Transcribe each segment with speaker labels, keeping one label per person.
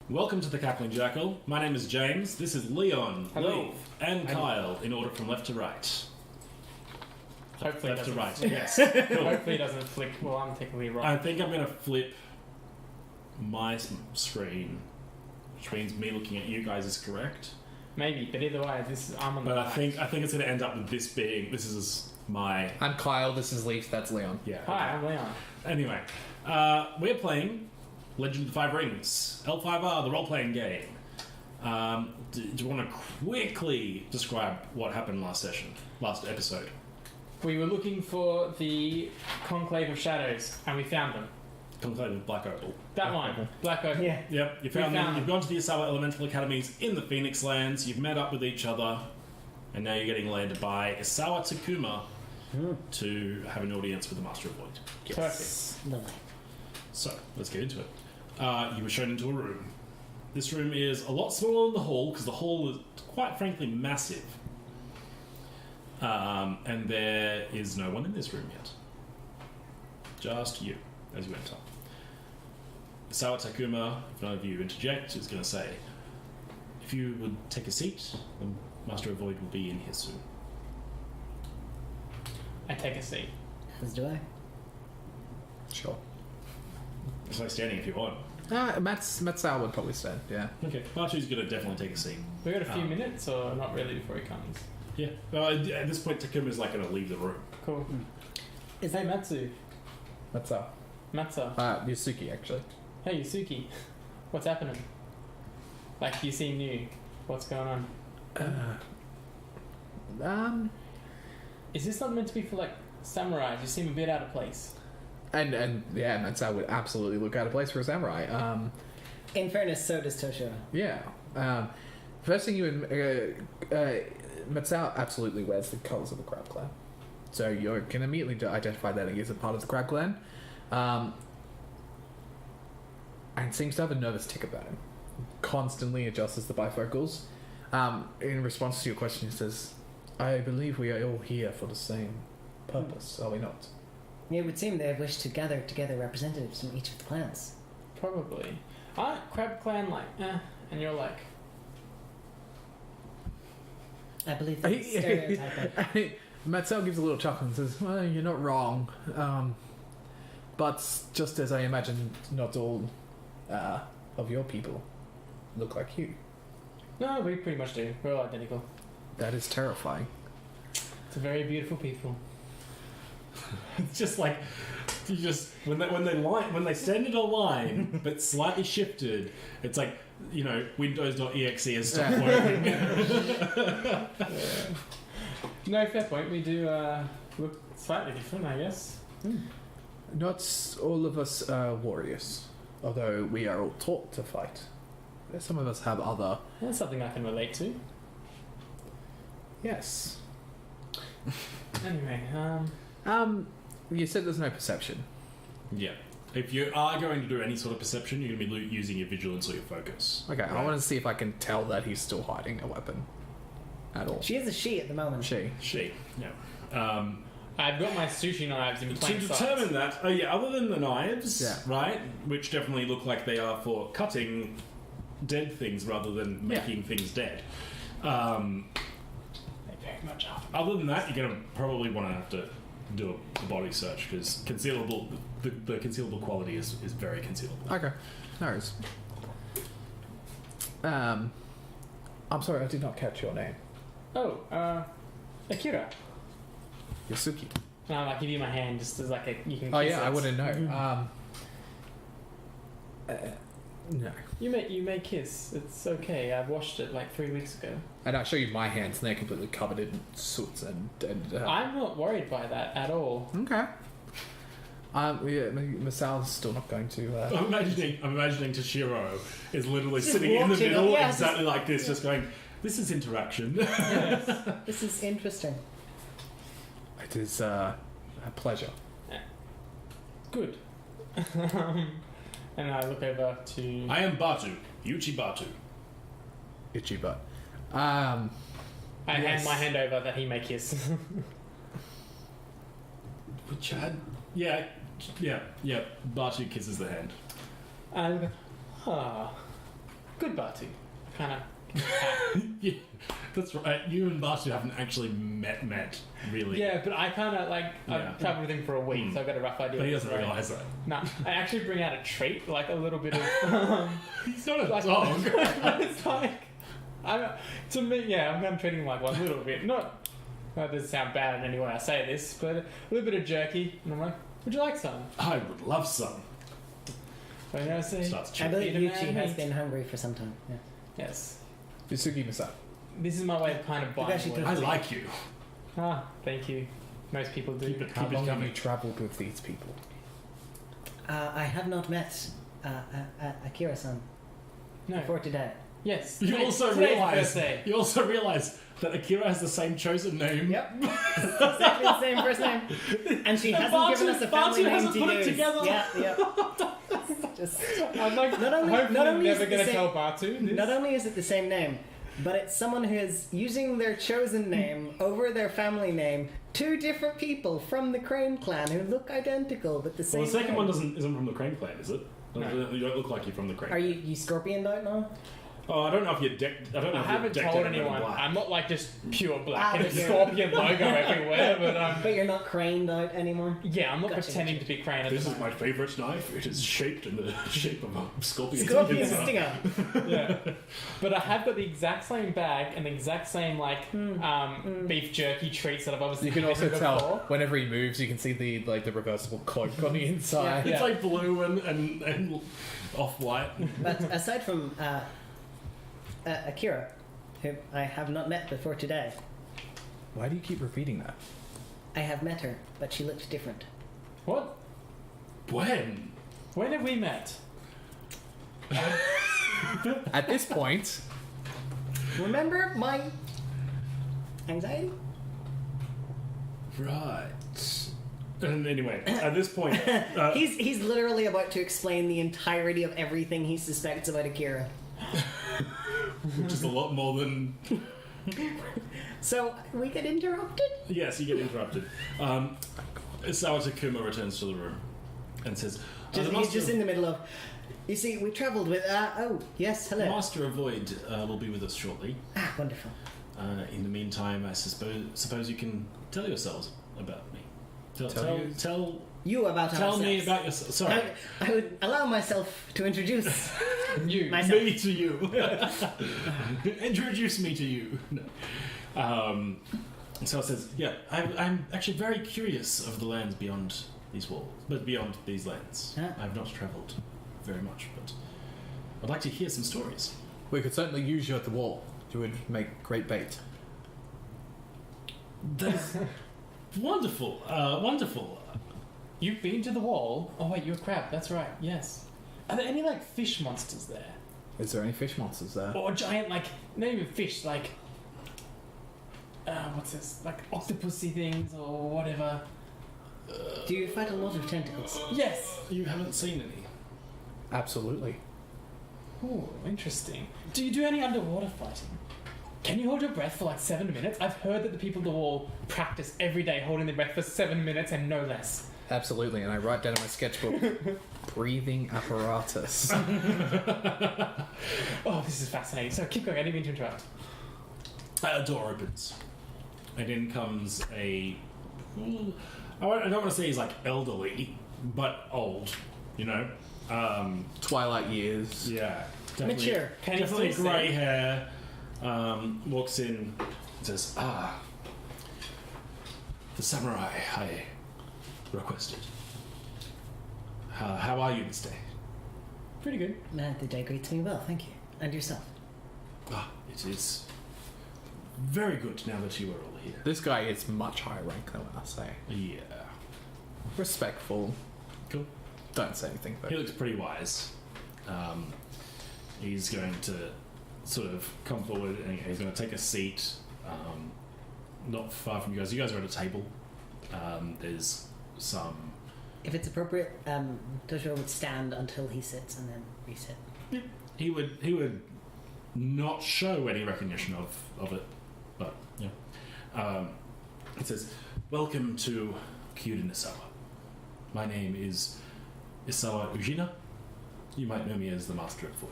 Speaker 1: Welcome to the Cackling Jackal. My name is James. This is Leon,
Speaker 2: Hello.
Speaker 1: Leith, and Kyle in order from left to right.
Speaker 2: Hopefully
Speaker 1: Left to
Speaker 2: it
Speaker 1: right,
Speaker 2: doesn't.
Speaker 1: yes. Cool.
Speaker 2: Hopefully it doesn't flick. Well, I'm technically
Speaker 1: I
Speaker 2: right.
Speaker 1: think I'm going to flip my screen, which means me looking at you guys is correct.
Speaker 2: Maybe, but either way, I'm on the
Speaker 1: But
Speaker 2: right.
Speaker 1: I think it's going to end up with this being. This is my
Speaker 3: I'm Kyle, this is Leith, that's Leon.
Speaker 1: yeah.
Speaker 2: Hi, I'm Leon.
Speaker 1: Anyway, we're playing Legend of the Five Rings, L5R, the role-playing game. Do you want to quickly describe what happened last episode?
Speaker 2: We were looking for the Conclave of Shadows, and we found them.
Speaker 1: Conclave of Black Opal.
Speaker 2: That one. Black Oak.
Speaker 4: Yeah.
Speaker 1: Yep, you found them.
Speaker 2: them.
Speaker 1: You've gone to the Asawa Elemental Academies in the Phoenix Lands. You've met up with each other, and now you're getting led by Isawa Takuma to have an audience with the Master of Void.
Speaker 2: Perfect.
Speaker 4: Lovely.
Speaker 1: So, let's get into it. You were shown into a room. This room is a lot smaller than the hall, because the hall is, quite frankly, massive. And there is no one in this room yet. Just you, as you enter. Isawa Takuma, if none of you interject, is going to say, if you would take a seat, the Master of Void will be in here soon.
Speaker 2: I take a seat.
Speaker 4: As do I.
Speaker 3: Sure.
Speaker 1: It's like standing if you want.
Speaker 3: Matseo would probably stand, yeah.
Speaker 1: Okay, Batu's going to definitely take a seat.
Speaker 2: We got a few minutes, or not really before he comes.
Speaker 1: Yeah. At this point, Takuma's like going to leave the room.
Speaker 2: Cool.
Speaker 4: Is
Speaker 2: Hey,
Speaker 4: that
Speaker 2: Matsu.
Speaker 3: Matseo.
Speaker 2: Matsu.
Speaker 3: Yusuke, actually.
Speaker 2: Hey, Yusuke. What's happening? Like, you seem new. What's going on? Is this not meant to be for, like, samurais? You seem a bit out of place.
Speaker 3: And yeah, Matseo would absolutely look out of place for a samurai.
Speaker 4: in fairness, so does Toshiro.
Speaker 3: Yeah. First thing Matseo absolutely wears the colours of the Crab Clan. So you can immediately identify that he is a part of the Crab Clan. And seems to have a nervous tick about him. Constantly adjusts the bifocals. In response to your question, he says, I believe we are all here for the same purpose, are we not?
Speaker 4: It would seem they wish to gather together representatives from each of the clans.
Speaker 2: Probably. Aren't Crab Clan like, and you're like,
Speaker 4: I believe that's stereotyping.
Speaker 3: Matseo gives a little chuckle and says, well, you're not wrong. But just as I imagine, not all of your people look like you.
Speaker 2: no, we pretty much do. We're all identical.
Speaker 3: That is terrifying.
Speaker 2: It's a very beautiful people.
Speaker 1: It's just like you just when they stand in a line but slightly shifted, it's like Windows.exe has stopped working.
Speaker 2: No, fair point. We do look slightly different, I guess.
Speaker 3: Not all of us are warriors, although we are all taught to fight. Some of us have other...
Speaker 2: That's something I can relate to.
Speaker 3: Yes.
Speaker 2: Anyway,
Speaker 3: You said there's no perception.
Speaker 1: Yeah. If you are going to do any sort of perception, you're going to be using your vigilance or your focus.
Speaker 3: Okay, I want to see if I can tell that he's still hiding a weapon. At all.
Speaker 4: She is a she at the moment.
Speaker 3: She.
Speaker 1: Yeah.
Speaker 2: I've got my sushi knives in
Speaker 1: To
Speaker 2: between
Speaker 1: determine that, other than the knives,
Speaker 3: Yeah.
Speaker 1: right, which definitely look like they are for cutting dead things rather than making things dead.
Speaker 2: They very much are.
Speaker 1: Other than that, you're going to probably want to have to do a body search because concealable, the concealable quality is very concealable.
Speaker 3: Okay, no worries. I'm sorry, I did not catch your name.
Speaker 2: Oh, Akira.
Speaker 3: Yasuki.
Speaker 2: No, I give you my hand just as like you can.
Speaker 3: Oh
Speaker 2: kiss
Speaker 3: yeah,
Speaker 2: it.
Speaker 3: I wouldn't know. No.
Speaker 2: You may kiss. It's okay. I washed it like 3 weeks ago.
Speaker 3: And I'll show you my hands, and they're completely covered in soot and
Speaker 2: I'm not worried by that at all.
Speaker 3: Okay. Yeah, Masao's still not going to...
Speaker 1: I'm imagining Toshiro is literally
Speaker 4: Just
Speaker 1: sitting in the
Speaker 4: watching
Speaker 1: middle,
Speaker 4: it, yeah,
Speaker 1: exactly like this, just going, this is interaction.
Speaker 2: Yes.
Speaker 4: This is interesting.
Speaker 3: It is a pleasure.
Speaker 2: Good. And I look over to.
Speaker 1: I am Batu, Yuchi Batu.
Speaker 3: Itchy butt.
Speaker 2: I hand
Speaker 1: Yes.
Speaker 2: my hand over that he may kiss.
Speaker 1: Which had... Yeah. Batu kisses the hand.
Speaker 2: And ah, good Batu. Kind of.
Speaker 1: Yeah, that's right. You and Batu haven't actually met really.
Speaker 2: Yeah, but I kind of like
Speaker 1: Yeah.
Speaker 2: I've travelled with him for a week, so I've got a rough idea.
Speaker 1: But he
Speaker 2: of
Speaker 1: doesn't
Speaker 2: his
Speaker 1: realise that.
Speaker 2: No, I actually bring out a treat, like a little bit of.
Speaker 1: He's not a
Speaker 2: like,
Speaker 1: dog.
Speaker 2: it's like, to me, yeah, I'm kind of treating him like one little bit. Not, that doesn't sound bad in any way I say this, but a little bit of jerky, and I'm like, would you like some?
Speaker 1: I would love some.
Speaker 2: So, you know, say,
Speaker 1: Starts
Speaker 4: I
Speaker 1: chewing.
Speaker 4: believe
Speaker 2: Eat a
Speaker 4: Yuchi
Speaker 2: man
Speaker 4: has
Speaker 2: meat.
Speaker 4: been hungry for some time. Yeah.
Speaker 2: yes,
Speaker 3: Yusugi-masa.
Speaker 2: this is my way of kind of buying.
Speaker 4: actually
Speaker 2: words.
Speaker 1: I like you.
Speaker 2: Ah, thank you. Most people do.
Speaker 1: Keep it
Speaker 3: How long have
Speaker 1: coming.
Speaker 3: you travelled with these people?
Speaker 4: I have not met Akira-san
Speaker 2: No.
Speaker 4: before today.
Speaker 2: Yes.
Speaker 1: You
Speaker 2: Today-
Speaker 1: also
Speaker 2: today's the
Speaker 1: realise.
Speaker 2: first day.
Speaker 1: You also realise that Akira has the same chosen name.
Speaker 4: Yep. Exactly the same first name. And she hasn't
Speaker 1: Batu-
Speaker 4: given us a family
Speaker 1: Batu
Speaker 4: name
Speaker 1: hasn't
Speaker 4: to
Speaker 1: put it
Speaker 4: use.
Speaker 1: together.
Speaker 4: Yeah. Just,
Speaker 2: I'm like,
Speaker 4: Not only-
Speaker 2: hopefully
Speaker 4: not only
Speaker 2: I'm
Speaker 4: is
Speaker 2: never
Speaker 4: it the
Speaker 2: going to
Speaker 4: same-
Speaker 2: tell Batu this.
Speaker 4: not only is it the same name, but it's someone who is using their chosen name over their family name. Two different people from the Crane clan who look identical but the same
Speaker 1: Well, the second
Speaker 4: name.
Speaker 1: one isn't from the Crane clan, is it?
Speaker 2: No.
Speaker 1: You don't look like you're from the Crane.
Speaker 4: Are you Scorpion out now?
Speaker 1: Oh, I don't know if you're decked. I don't know
Speaker 2: I
Speaker 1: if
Speaker 2: haven't
Speaker 1: you're decked
Speaker 2: told
Speaker 1: out in red and
Speaker 2: anyone.
Speaker 1: black.
Speaker 2: I'm not like just pure black and a
Speaker 4: but you're-
Speaker 2: scorpion logo everywhere, but
Speaker 4: But you're not craned out anymore?
Speaker 2: yeah, I'm not
Speaker 4: Gotcha,
Speaker 2: pretending
Speaker 4: gotcha.
Speaker 2: to be Crane at
Speaker 1: This
Speaker 2: the
Speaker 1: is my
Speaker 2: moment.
Speaker 1: favourite knife. It is shaped in the shape of a scorpion.
Speaker 4: Scorpion
Speaker 1: stinger.
Speaker 4: Stinger.
Speaker 2: Yeah, but I have got the exact same bag and the exact same like beef jerky treats that I've obviously
Speaker 3: You can
Speaker 2: had
Speaker 3: also
Speaker 2: before.
Speaker 3: tell whenever he moves, you can see the reversible cloak on the inside.
Speaker 2: Yeah.
Speaker 1: It's like blue and off white.
Speaker 4: But aside from Akira, who I have not met before today,
Speaker 3: Why do you keep repeating that?
Speaker 4: I have met her, but she looked different.
Speaker 2: What?
Speaker 1: When?
Speaker 2: When have we met?
Speaker 3: At this point,
Speaker 4: Remember my anxiety?
Speaker 1: Right. And anyway, at this point,
Speaker 4: He's literally about to explain the entirety of everything he suspects about Akira.
Speaker 1: which is a lot more than.
Speaker 4: So we get interrupted?
Speaker 1: Yes, you get interrupted. Sawa Takuma returns to the room and says,
Speaker 4: He's just in the middle of. You see, we travelled with. Oh, yes, hello.
Speaker 1: Master of Void will be with us shortly.
Speaker 4: Ah, wonderful.
Speaker 1: In the meantime, I suppose you can tell yourselves about me.
Speaker 3: Tell
Speaker 1: Tell
Speaker 4: You about
Speaker 1: me
Speaker 4: ourselves.
Speaker 1: about yourself. Sorry,
Speaker 4: I would allow myself to introduce
Speaker 2: You.
Speaker 4: myself.
Speaker 1: me to you. Introduce me to you. No. So it says, yeah, I'm actually very curious of the lands beyond these walls, but beyond these lands.
Speaker 4: Huh?
Speaker 1: I've not travelled very much, but I'd like to hear some stories.
Speaker 3: we could certainly use you at the wall. You would make great bait.
Speaker 1: That's wonderful, wonderful.
Speaker 2: You've been to the wall. Oh wait, you're a crab. That's right. Yes. Are there any like fish monsters there,
Speaker 3: Is there any fish monsters there?
Speaker 2: or giant like not even fish like what's this like octopusy things or whatever?
Speaker 4: Do you fight a lot of tentacles?
Speaker 2: Yes.
Speaker 1: You haven't seen any.
Speaker 3: Absolutely.
Speaker 2: Ooh, interesting. Do you do any underwater fighting? Can you hold your breath for like 7 minutes? I've heard that the people at the wall practice every day holding their breath for 7 minutes and no less.
Speaker 3: Absolutely. And I write down in my sketchbook, breathing apparatus.
Speaker 2: Oh, this is fascinating. So keep going. I didn't mean to interrupt.
Speaker 1: A door opens, and in comes a. I don't want to say he's like elderly, but old. You know.
Speaker 3: Twilight years.
Speaker 1: Yeah. Definitely,
Speaker 4: Mature.
Speaker 2: Can you
Speaker 1: Definitely
Speaker 2: still
Speaker 1: grey
Speaker 2: see?
Speaker 1: hair. Walks in. And says, the samurai I requested. How are you this day?
Speaker 2: Pretty good.
Speaker 4: The day greets me well, thank you. And yourself.
Speaker 1: It is very good now that you are all here.
Speaker 3: This guy is much higher rank than I say.
Speaker 1: Yeah.
Speaker 3: Respectful.
Speaker 1: Cool.
Speaker 3: Don't say anything, but
Speaker 1: He looks pretty wise. He's going to sort of come forward and he's going to take a seat not far from you guys. You guys are at a table. There's some...
Speaker 4: If it's appropriate, Toshiro would stand until he sits and then resit.
Speaker 1: He would not show any recognition of it, but yeah. It says, "Welcome to Kyuden Isawa. My name is Isawa Ujina. You might know me as the Master of Void."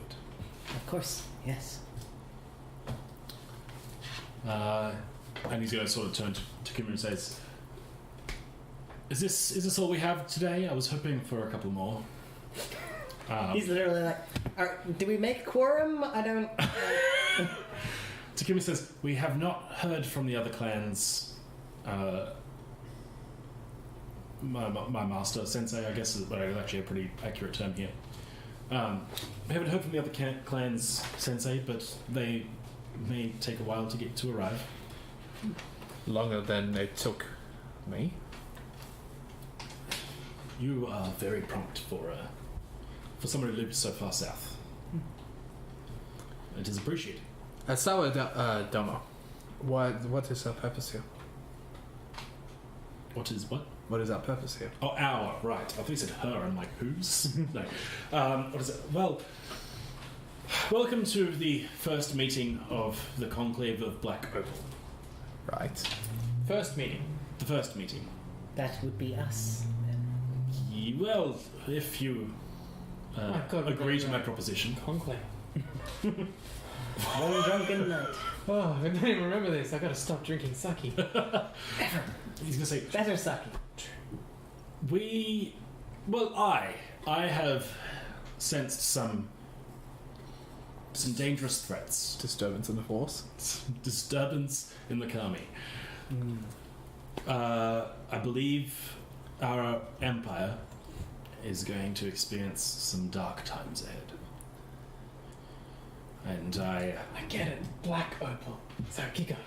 Speaker 4: Of course, yes.
Speaker 1: And he's going to sort of turn to Takuma and says, Is this all we have today? I was hoping for a couple more.
Speaker 4: He's literally like, do we make quorum? I don't...
Speaker 1: Takuma says, we have not heard from the other clans. My master, sensei, I guess is actually a pretty accurate term here. We haven't heard from the other clans, sensei, but they may take a while to arrive.
Speaker 3: Longer than it took me.
Speaker 1: You are very prompt for someone who lives so far south. It is appreciated.
Speaker 3: Sawa Domo, what is our purpose here?
Speaker 1: What is what?
Speaker 3: What is our purpose here?
Speaker 1: Oh, our, right. I thought you said her. I'm like, whose? No. What is it? Well, welcome to the first meeting of the Conclave of Black Opal.
Speaker 3: Right.
Speaker 2: First meeting.
Speaker 1: The first meeting.
Speaker 4: That would be us.
Speaker 1: Well, if you
Speaker 2: My God,
Speaker 1: agree to my
Speaker 2: right.
Speaker 1: proposition.
Speaker 2: Conclave.
Speaker 4: One drunken night.
Speaker 2: Oh, I don't even remember this. I gotta stop drinking sake.
Speaker 1: He's going to say,
Speaker 4: Better sake.
Speaker 1: I have sensed some dangerous threats.
Speaker 3: Disturbance in the force.
Speaker 1: Disturbance in the Kami. I believe our empire is going to experience some dark times ahead. And
Speaker 2: I get it. Black opal. Sorry, keep going.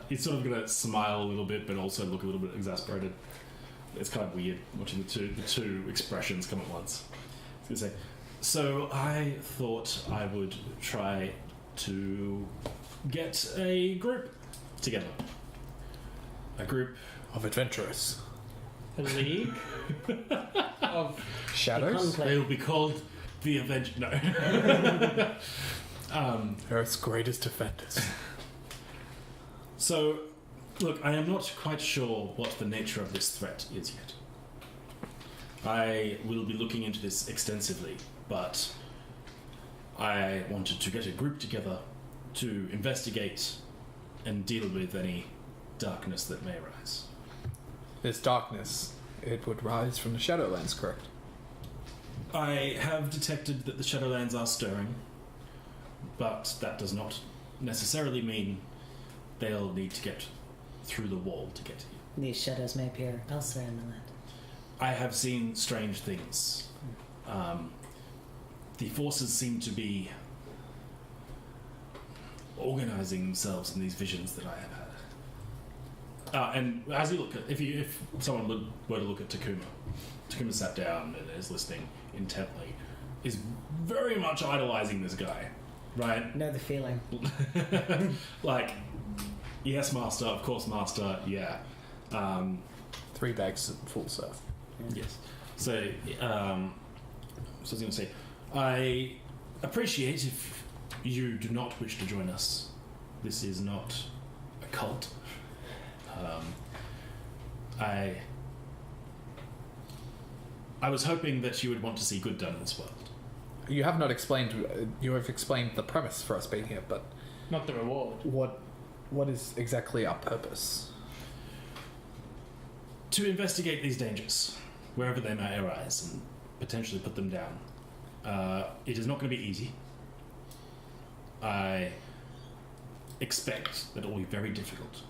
Speaker 1: he's sort of going to smile a little bit, but also look a little bit exasperated. It's kind of weird watching the two expressions come at once. He's going to say, so I thought I would try to get a group together. A group
Speaker 3: Of adventurers.
Speaker 2: A league of
Speaker 3: Shadows?
Speaker 1: They will be called the Avenger. No.
Speaker 3: Earth's greatest defenders.
Speaker 1: So, look, I am not quite sure what the nature of this threat is yet. I will be looking into this extensively, but I wanted to get a group together to investigate and deal with any darkness that may arise.
Speaker 3: This darkness, it would rise from the Shadowlands, correct?
Speaker 1: I have detected that the Shadowlands are stirring, but that does not necessarily mean they'll need to get through the wall to get here.
Speaker 4: These shadows may appear elsewhere in the land.
Speaker 1: I have seen strange things. The forces seem to be organizing themselves in these visions that I have had. And as you look at, if someone were to look at Takuma sat down and is listening intently, is very much idolizing this guy, right?
Speaker 4: Know the feeling.
Speaker 1: Like, yes, master, of course, master, yeah.
Speaker 3: 3 bags full surf.
Speaker 1: Yes. So, I was going to say, I appreciate if you do not wish to join us. This is not a cult. I was hoping that you would want to see good done in this world.
Speaker 3: You have not explained. You have explained the premise for us being here, but
Speaker 2: not the reward.
Speaker 3: what is exactly our purpose?
Speaker 1: To investigate these dangers, wherever they may arise, and potentially put them down. It is not going to be easy. I expect that it will be very difficult.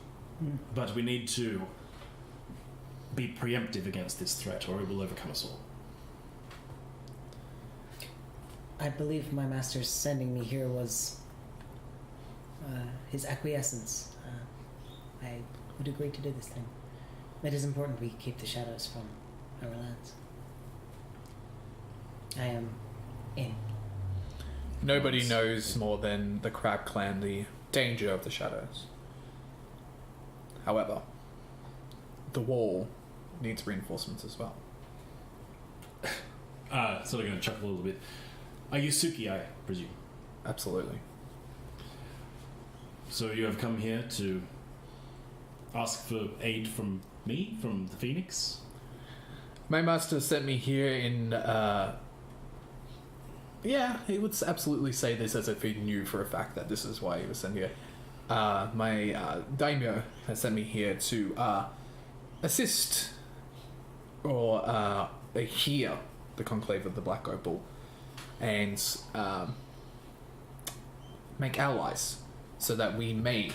Speaker 1: But we need to be preemptive against this threat, or it will overcome us all.
Speaker 4: I believe my master's sending me here was his acquiescence. I would agree to do this thing. It is important we keep the shadows from our lands. I am in.
Speaker 3: Nobody knows more than the Crab Clan the danger of the shadows. However, the wall needs reinforcements as well.
Speaker 1: Sort of going to chuckle a little bit. Are you Suki, I presume?
Speaker 3: Absolutely.
Speaker 1: So you have come here to ask for aid from me, from the Phoenix?
Speaker 3: My master sent me here in Yeah, he would absolutely say this as if he knew for a fact that this is why he was sent here. My daimyo has sent me here to assist or hear the Conclave of the Black Opal and make allies so that we may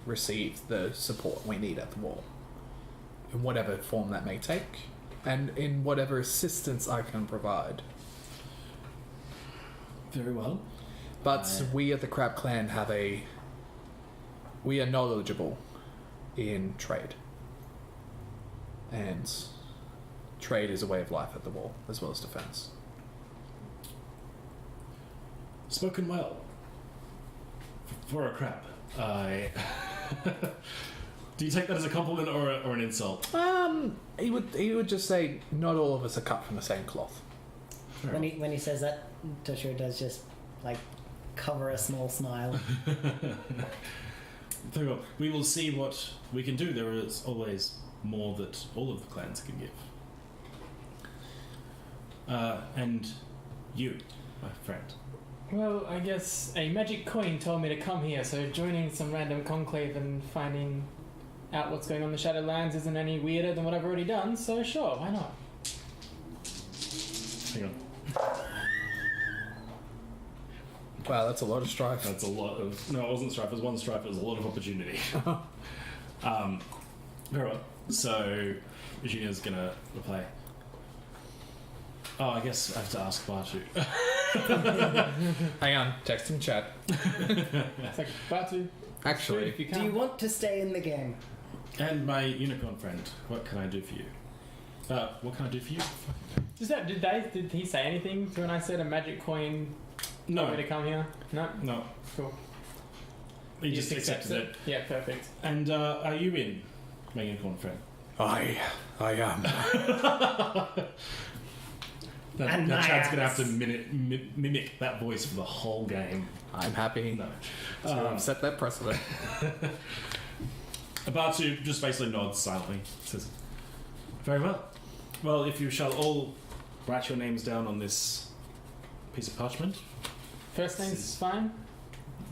Speaker 3: receive the support we need at the wall in whatever form that may take and in whatever assistance I can provide.
Speaker 1: Very well.
Speaker 3: But we at the Crab Clan we are knowledgeable in trade. And trade is a way of life at the wall, as well as defense.
Speaker 1: Spoken well. For a crab. Do you take that as a compliment or an insult?
Speaker 3: He would just say, not all of us are cut from the same cloth.
Speaker 4: When he says that, Toshiro does just like cover a small smile.
Speaker 1: Very well. We will see what we can do. There is always more that all of the clans can give. And you, my friend.
Speaker 2: Well, I guess a magic coin told me to come here, so joining some random conclave and finding out what's going on in the Shadowlands isn't any weirder than what I've already done, so sure, why not?
Speaker 1: Hang on.
Speaker 3: Wow, that's a lot of strife.
Speaker 1: That's a lot of... No, it wasn't strife. It was one strife. It was a lot of opportunity. Very well. So, Virginia's going to reply. Oh, I guess I have to ask Batu.
Speaker 3: Hang on, text in chat.
Speaker 2: It's like, Batu,
Speaker 3: Actually,
Speaker 2: if you
Speaker 4: Do
Speaker 2: can.
Speaker 4: you want to stay in the game?
Speaker 1: And my unicorn friend, what can I do for you? What can I do for you?
Speaker 2: Did he say anything to when I said a magic coin told me to come here? No?
Speaker 1: No.
Speaker 2: Cool.
Speaker 1: He just accepted it.
Speaker 2: Yeah, perfect.
Speaker 1: And are you in, my unicorn friend?
Speaker 3: I am.
Speaker 1: Now Chad's going to have to mimic that voice for the whole game.
Speaker 3: I'm happy
Speaker 1: No.
Speaker 3: to set that precedent.
Speaker 1: Batu just basically nods silently. Says, very well. Well, if you shall all write your names down on this piece of parchment.
Speaker 2: First name's fine?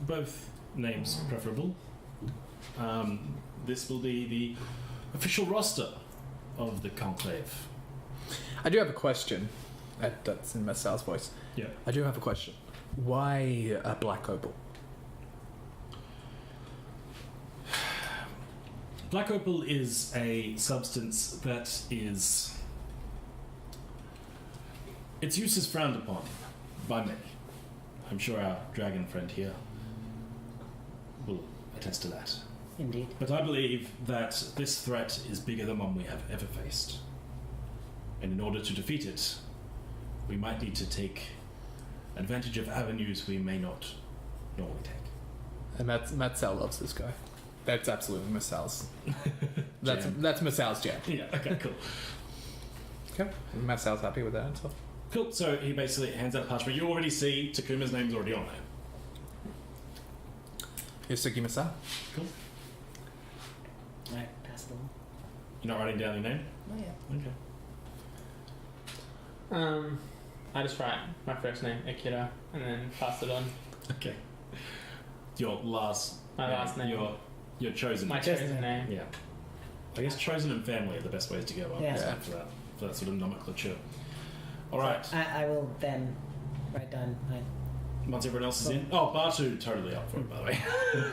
Speaker 1: Both names preferable. This will be the official roster of the Conclave.
Speaker 3: I do have a question. That's in Massal's voice.
Speaker 1: Yeah.
Speaker 3: I do have a question. Why a black opal?
Speaker 1: Black opal is a substance that is... Its use is frowned upon by many. I'm sure our dragon friend here will attest to that.
Speaker 4: Indeed.
Speaker 1: But I believe that this threat is bigger than one we have ever faced. And in order to defeat it, we might need to take advantage of avenues we may not normally take.
Speaker 3: And Matseo loves this guy. That's absolutely Massal's.
Speaker 1: Jam.
Speaker 3: That's Massal's jam.
Speaker 1: Yeah, okay, cool.
Speaker 3: Okay. Massal's happy with that and stuff.
Speaker 1: Cool, so he basically hands out a parchment. You already see Takuma's name's already on there.
Speaker 3: Here's Suki Masal.
Speaker 1: Cool.
Speaker 4: Alright, pass it on.
Speaker 1: You're not writing down your name?
Speaker 4: Oh yeah.
Speaker 1: Okay.
Speaker 2: I just write my first name, Akira, and then pass it on.
Speaker 1: Okay. Your last...
Speaker 2: My last name.
Speaker 1: Your chosen.
Speaker 2: My chosen name.
Speaker 1: Yeah. I guess chosen and family are the best ways to go up
Speaker 4: Yeah.
Speaker 1: for that sort of nomenclature. Alright.
Speaker 4: I will then write down mine.
Speaker 1: Once everyone else is in. Oh, Batu totally up for it, by the way.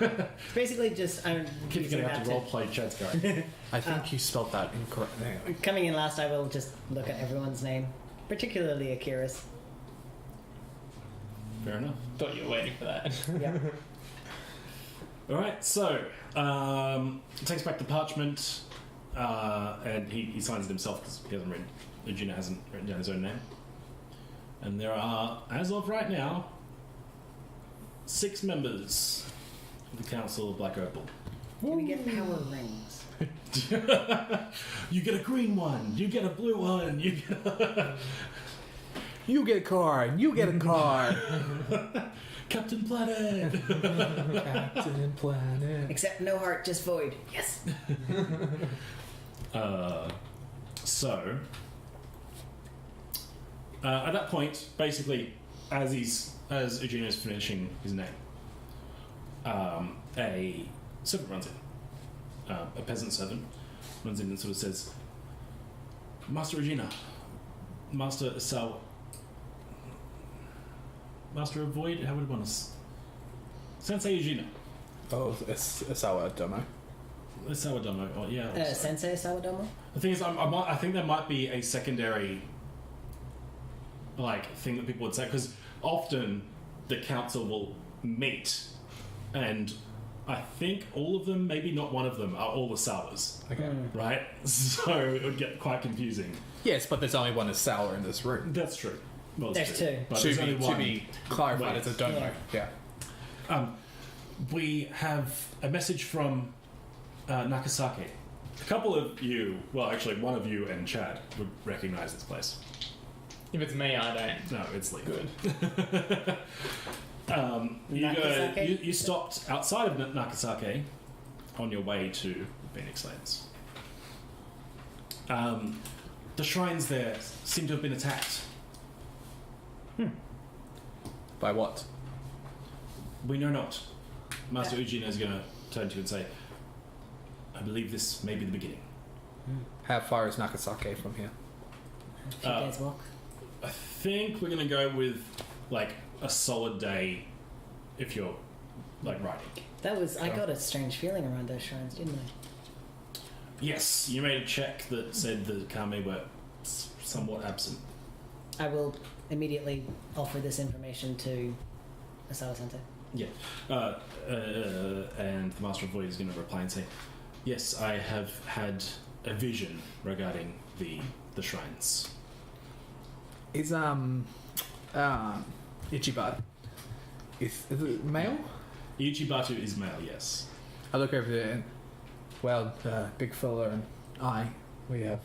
Speaker 4: It's basically just I'm
Speaker 1: Keep
Speaker 4: using
Speaker 1: going to have
Speaker 4: that
Speaker 1: to roleplay Chad's character.
Speaker 3: I think you spelled that incorrectly.
Speaker 4: Coming in last, I will just look at everyone's name, particularly Akira's.
Speaker 1: Fair enough.
Speaker 2: Thought you were waiting for that.
Speaker 4: Yeah.
Speaker 1: Alright, so, takes back the parchment, and he signs it himself because he hasn't written, Eugenia hasn't written down his own name. And there are, as of right now, 6 members of the Council of Black Opal.
Speaker 4: Can we get power rings?
Speaker 1: You get a green one, you get a blue one, you get
Speaker 3: You get a car, and you get a car.
Speaker 1: Captain Planet!
Speaker 3: Captain Planet.
Speaker 4: Except no heart, just void. Yes.
Speaker 1: So, at that point, basically, as Eugenio's finishing his name, a servant runs in. A peasant servant runs in and sort of says, Master Regina, Master Isawa, Master of Void, how would one Sensei Eugenia.
Speaker 3: Oh, it's Isawa Domo.
Speaker 1: Isawa Domo, oh yeah.
Speaker 4: Sensei Sawadomo?
Speaker 1: The thing is, I think there might be a secondary, like, thing that people would say, because often the council will meet, and I think all of them, maybe not one of them, are all the Sawas,
Speaker 3: Okay.
Speaker 1: right? So it would get quite confusing.
Speaker 3: Yes, but there's only one Isawa in this room.
Speaker 1: That's true. Well,
Speaker 4: There's two.
Speaker 1: But
Speaker 3: To
Speaker 1: there's only one.
Speaker 3: be clarified as a Domo. Yeah.
Speaker 1: We have a message from Nakasake. A couple of you, well, actually, one of you and Chad would recognize this place.
Speaker 2: If it's me, I don't.
Speaker 1: No, it's Leith.
Speaker 2: Good.
Speaker 1: You stopped outside of Nakasake on your way to Phoenix Lands. The shrines there seem to have been attacked.
Speaker 3: By what?
Speaker 1: We know not. Master Ujina is going to turn to you and say, I believe this may be the beginning.
Speaker 3: How far is Nakasake from here?
Speaker 4: A few days walk.
Speaker 1: I think we're going to go with, like, a solid day if you're, like, riding.
Speaker 4: I got a strange feeling around those shrines, didn't I?
Speaker 1: Yes, you made a check that said the Kame were somewhat absent.
Speaker 4: I will immediately offer this information to Asawa Sensei.
Speaker 1: Yeah. And the Master of Void is going to reply and say, yes, I have had a vision regarding the shrines.
Speaker 3: Is Ichiban is it male?
Speaker 1: Ichibatu is male, yes.
Speaker 3: I look over there and well, big fella and I, we have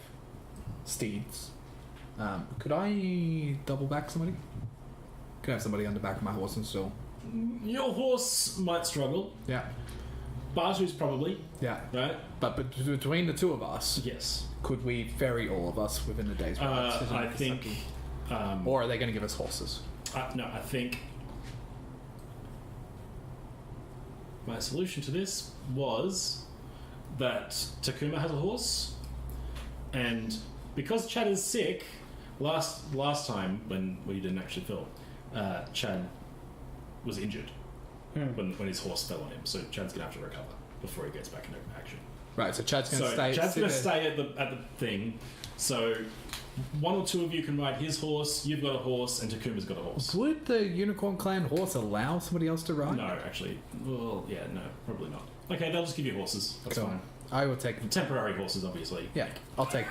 Speaker 3: steeds. Could I double back somebody? Could I have somebody on the back of my horse and still?
Speaker 1: Your horse might struggle.
Speaker 3: Yeah.
Speaker 1: Batu's probably,
Speaker 3: Yeah.
Speaker 1: right?
Speaker 3: But between the two of us,
Speaker 1: Yes.
Speaker 3: could we ferry all of us within a day's ride?
Speaker 1: I think...
Speaker 3: Or are they going to give us horses?
Speaker 1: no, I think... My solution to this was that Takuma has a horse, and because Chad is sick, last time when we didn't actually film, Chad was injured when his horse fell on him, so Chad's gonna have to recover before he gets back into action.
Speaker 3: Right, so Chad's going to stay.
Speaker 1: Chad's gonna stay at the thing. So one or two of you can ride his horse. You've got a horse, and Takuma's got a horse.
Speaker 3: Would the Unicorn Clan horse allow somebody else to ride?
Speaker 1: No, actually, well, yeah, no, probably not. Okay, they'll just give you horses. That's
Speaker 3: Cool.
Speaker 1: fine.
Speaker 3: I will take.
Speaker 1: Temporary horses, obviously.
Speaker 3: Yeah, I'll take.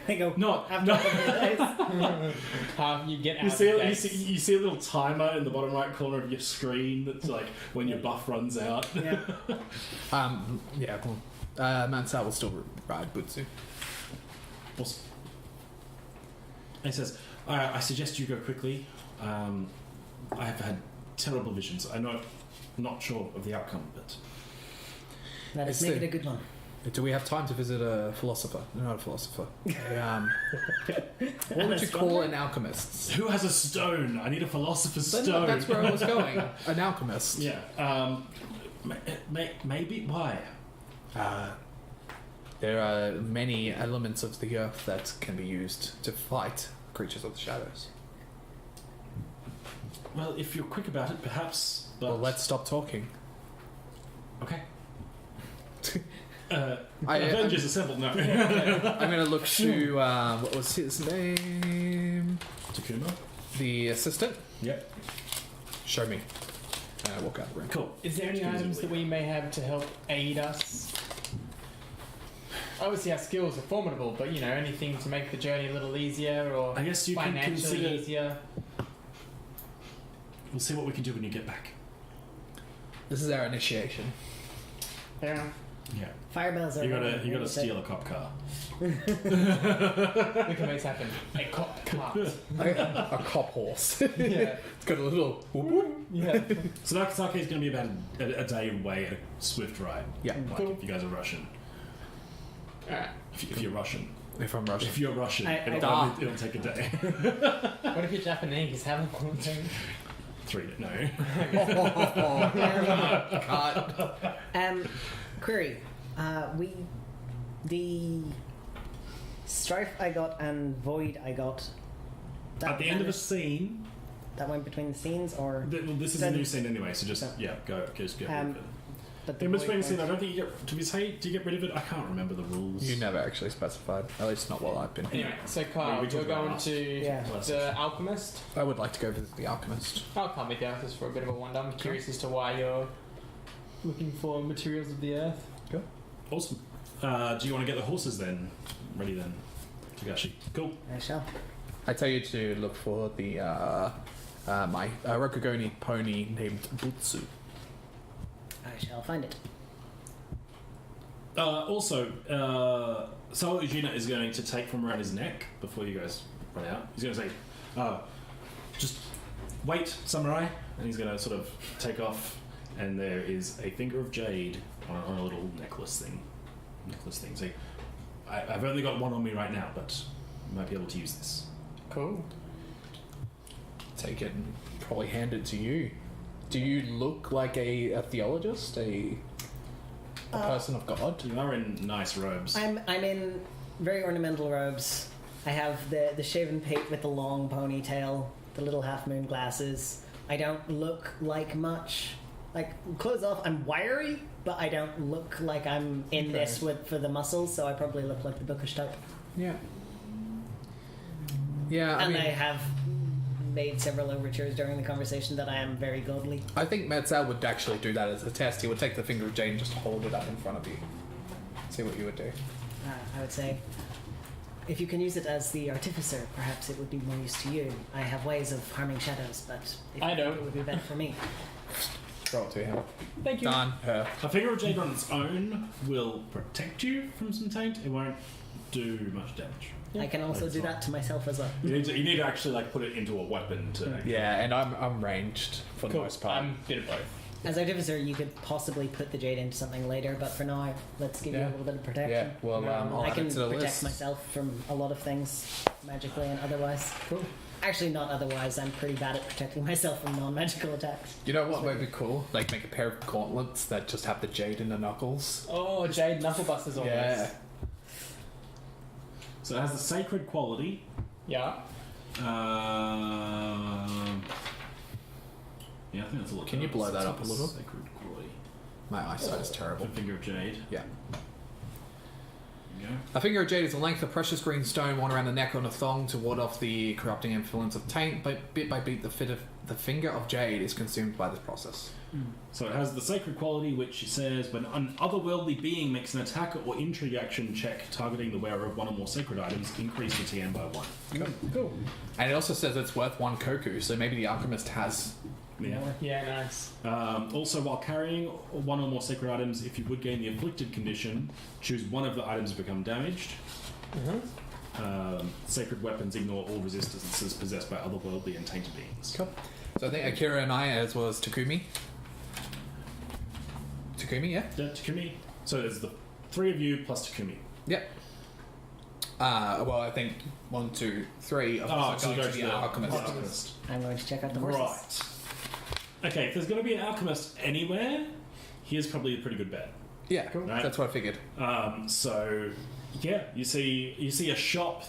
Speaker 4: They go,
Speaker 1: Not.
Speaker 4: after a couple of days.
Speaker 2: You get out
Speaker 1: You
Speaker 2: of
Speaker 1: see,
Speaker 2: the
Speaker 1: you see a little timer in the bottom right corner of your screen that's like when your buff runs out.
Speaker 4: Yeah.
Speaker 3: Yeah. Well, Matseo will still ride Butsu.
Speaker 1: Awesome. And he says, I suggest you go quickly. I have had terrible visions. I'm not sure of the outcome, but...
Speaker 4: Let us
Speaker 3: It's
Speaker 4: make
Speaker 3: the-
Speaker 4: it a good one.
Speaker 3: Do we have time to visit a philosopher? No, not a philosopher. What would you call an alchemist?
Speaker 1: Who has a stone? I need a philosopher's
Speaker 3: But
Speaker 1: stone.
Speaker 3: no, that's where I was going. An alchemist.
Speaker 1: Yeah. Maybe. Why?
Speaker 3: There are many elements of the earth that can be used to fight creatures of the shadows.
Speaker 1: Well, if you're quick about it, perhaps. But
Speaker 3: Well, let's stop talking.
Speaker 1: Okay.
Speaker 3: I'm
Speaker 1: Avengers Assembled. No.
Speaker 3: going to look to what was his name?
Speaker 1: Takuma.
Speaker 3: The assistant.
Speaker 1: Yep.
Speaker 3: Show me. And I walk out the room.
Speaker 1: Cool.
Speaker 2: Is there any
Speaker 1: Excuse me,
Speaker 2: items that we may have to help aid us? Obviously, our skills are formidable, but anything to make the journey a little easier or
Speaker 1: I guess you can
Speaker 2: financially
Speaker 1: consider.
Speaker 2: easier.
Speaker 1: We'll see what we can do when you get back.
Speaker 3: This is our initiation.
Speaker 2: Fair enough.
Speaker 1: Yeah.
Speaker 4: Fire bells are...
Speaker 1: You gotta
Speaker 4: ready to-
Speaker 1: steal a cop car.
Speaker 2: We can make this happen. A cop cart.
Speaker 3: A cop horse.
Speaker 2: Yeah.
Speaker 3: It's got a little. Whoop, whoop.
Speaker 2: Yeah.
Speaker 1: So Nakasake is going to be about a day away at a swift ride.
Speaker 3: Yeah.
Speaker 1: Like
Speaker 2: Cool.
Speaker 1: if you guys are Russian.
Speaker 2: Alright.
Speaker 1: If you're Russian.
Speaker 3: If I'm Russian.
Speaker 1: If you're Russian,
Speaker 4: I-
Speaker 1: it'll take a day.
Speaker 2: What if you're Japanese? How long?
Speaker 1: 3 no.
Speaker 3: God.
Speaker 4: Query. The strife I got and void I got.
Speaker 1: At the end of a scene,
Speaker 4: that went between the scenes, or
Speaker 1: well, this is a new scene anyway, so just go get rid of it.
Speaker 4: but
Speaker 1: In
Speaker 4: void
Speaker 1: between scene, I
Speaker 4: went-
Speaker 1: don't think you get. Do you get rid of it? I can't remember the rules.
Speaker 3: You never actually specified. At least not while I've been here.
Speaker 2: Anyway, so Kyle,
Speaker 1: We
Speaker 2: you're
Speaker 1: talked about
Speaker 2: going
Speaker 1: last-
Speaker 2: to
Speaker 4: Yeah.
Speaker 2: the alchemist.
Speaker 3: I would like to go visit the alchemist.
Speaker 2: I'll come with you just for a bit of a wonder. I'm curious as to why you're looking for materials of the earth.
Speaker 1: Awesome. Do you want to get the horses then? Ready then, Tagashi. Cool.
Speaker 4: I shall.
Speaker 3: I tell you to look for the my Rokugani pony named Butsu.
Speaker 4: I shall find it.
Speaker 1: Also, Sawa Ujina is going to take from around his neck before you guys run out. He's going to say, just wait, samurai. And he's going to sort of take off, and there is a finger of jade on a little necklace thing. So I've only got one on me right now, but I might be able to use this.
Speaker 2: Cool.
Speaker 3: Take it and probably hand it to you. Do you look like a theologist, a person of God?
Speaker 1: You are in nice robes.
Speaker 4: I'm in very ornamental robes. I have the shaven pate with the long ponytail, the little half moon glasses. I don't look like much. Like, clothes off, I'm wiry, but I don't look like I'm in this for the muscles, so I probably look like the bookish type.
Speaker 3: Yeah. Yeah, I
Speaker 4: And
Speaker 3: mean,
Speaker 4: I have made several overtures during the conversation that I am very godly.
Speaker 3: I think Matseo would actually do that as a test. He would take the finger of jade and just hold it up in front of you. See what you would do.
Speaker 4: I would say, if you can use it as the artificer, perhaps it would be more use to you. I have ways of harming shadows, but if
Speaker 2: I
Speaker 4: you think
Speaker 2: don't.
Speaker 4: it would be better for me.
Speaker 3: Throw it to him.
Speaker 2: Thank you.
Speaker 3: Done. Her.
Speaker 1: A finger of jade on its own will protect you from some taint. It won't do much damage.
Speaker 4: I can also
Speaker 1: That's
Speaker 4: do
Speaker 1: fine.
Speaker 4: that to myself as well.
Speaker 1: You need to actually like put it into a weapon to.
Speaker 3: Yeah, and I'm ranged for the
Speaker 2: Cool.
Speaker 3: most part.
Speaker 2: I'm a bit of both.
Speaker 4: As artificer, you could possibly put the jade into something later, but for now, let's give you
Speaker 3: Yeah.
Speaker 4: a little bit of protection.
Speaker 3: Yeah, well, I'll
Speaker 4: I
Speaker 3: add
Speaker 4: can
Speaker 3: it to the
Speaker 4: protect
Speaker 3: list.
Speaker 4: myself from a lot of things, magically and otherwise.
Speaker 2: Cool.
Speaker 4: Actually, not otherwise. I'm pretty bad at protecting myself from non-magical attacks.
Speaker 3: You know what would be cool? Like make a pair of gauntlets that just have the jade in the knuckles.
Speaker 2: Oh, Jade Knucklebusters almost.
Speaker 3: Yeah.
Speaker 1: So it has the sacred quality.
Speaker 2: Yeah.
Speaker 1: Yeah, I think that's a lot.
Speaker 3: Can you blow that up a little?
Speaker 1: Sacred quality.
Speaker 3: My eyesight is terrible.
Speaker 1: A finger of jade.
Speaker 3: Yeah.
Speaker 1: There you go.
Speaker 3: A finger of jade is a length of precious green stone worn around the neck on a thong to ward off the corrupting influence of taint. But bit by bit, the finger of jade is consumed by this process.
Speaker 1: So it has the sacred quality, which says when an otherworldly being makes an attack or intrigue action check targeting the wearer of one or more sacred items, increase the TM by 1.
Speaker 2: Cool.
Speaker 3: And it also says it's worth 1 koku, so maybe the alchemist has.
Speaker 1: Yeah.
Speaker 2: Yeah, nice.
Speaker 1: Also, while carrying one or more sacred items, if you would gain the afflicted condition, choose one of the items to become damaged. Sacred weapons ignore all resistances possessed by otherworldly and tainted beings.
Speaker 3: Cool. So I think Akira and I, as well as Takumi. Takumi, yeah?
Speaker 1: Yeah, Takumi. So there's the 3 of you plus Takumi.
Speaker 3: Yep. Well, I think 1, 2, 3 of us are going to the alchemist.
Speaker 4: I'm going to check out the horses.
Speaker 1: Right. Okay, if there's going to be an alchemist anywhere, he is probably a pretty good bet.
Speaker 3: Yeah,
Speaker 1: Right.
Speaker 3: that's what I figured.
Speaker 1: So, yeah, you see a shop.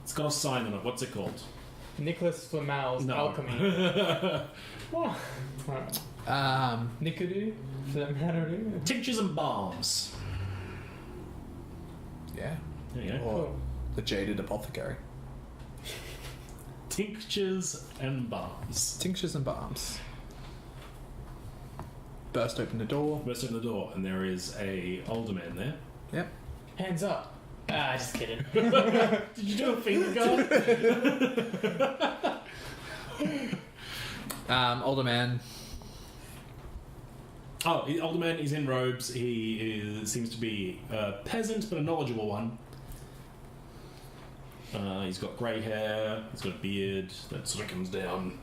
Speaker 1: It's got a sign on it. What's it called?
Speaker 2: Nicholas Flamel's
Speaker 1: No.
Speaker 2: Alchemy. What? Nikadu? Flamel's.
Speaker 1: Tinctures and balms.
Speaker 3: Yeah.
Speaker 1: There you go.
Speaker 3: Or
Speaker 2: Cool.
Speaker 3: the jaded apothecary.
Speaker 1: Tinctures and balms.
Speaker 3: Tinctures and balms. Burst open the door.
Speaker 1: Burst open the door, and there is a older man there.
Speaker 3: Yep.
Speaker 2: Hands up. Ah, just kidding.
Speaker 1: Did you do a finger gun?
Speaker 3: Older man.
Speaker 1: Oh, the older man is in robes. He seems to be a peasant, but a knowledgeable one. He's got grey hair. He's got a beard that sort of comes down.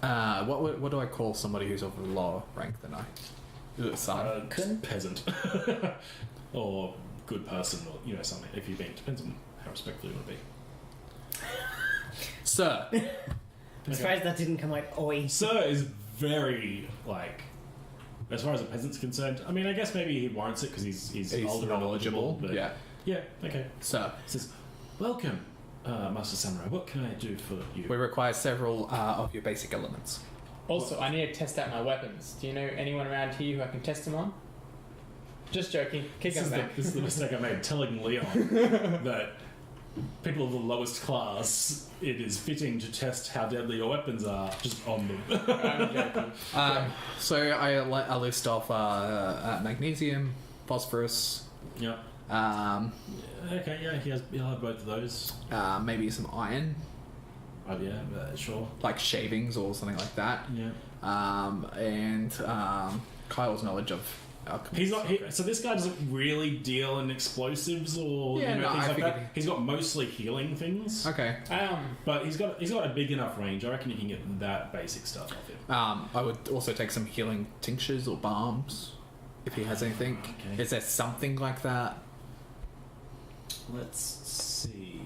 Speaker 3: What do I call somebody who's of a lower rank than I? Son.
Speaker 4: Kun?
Speaker 1: Peasant. Or good person or something. If you're being, depends on how respectful you want to be.
Speaker 3: Sir.
Speaker 4: I'm surprised that didn't come out oi.
Speaker 1: Sir is very as far as a peasant's concerned. I mean, I guess maybe he warrants it because he's older and knowledgeable. But
Speaker 3: Yeah.
Speaker 1: Okay.
Speaker 3: Sir.
Speaker 1: He says, "Welcome, Master Samurai. What can I do for you?"
Speaker 3: We require several of your basic elements.
Speaker 2: Also, I need to test out my weapons. Do you know anyone around here who I can test them on? Just joking. Keep going back.
Speaker 1: This is the mistake I made telling Leon that people of the lowest class, it is fitting to test how deadly your weapons are just on them.
Speaker 2: I'm joking.
Speaker 3: So I list off magnesium, phosphorus,
Speaker 1: Yeah. Okay. Yeah. He'll have both of those.
Speaker 3: maybe some iron,
Speaker 1: Sure.
Speaker 3: like shavings or something like that.
Speaker 1: Yeah.
Speaker 3: And Kyle's knowledge of alchemy.
Speaker 1: He's not. So this guy doesn't really deal in explosives or
Speaker 3: Yeah, no,
Speaker 1: things
Speaker 3: I
Speaker 1: like
Speaker 3: figured
Speaker 1: that. He's got mostly healing things.
Speaker 3: Okay.
Speaker 1: But he's got a big enough range. I reckon you can get that basic stuff off him.
Speaker 3: I would also take some healing tinctures or balms if he has anything.
Speaker 1: Okay.
Speaker 3: Is there something like that?
Speaker 1: Let's see.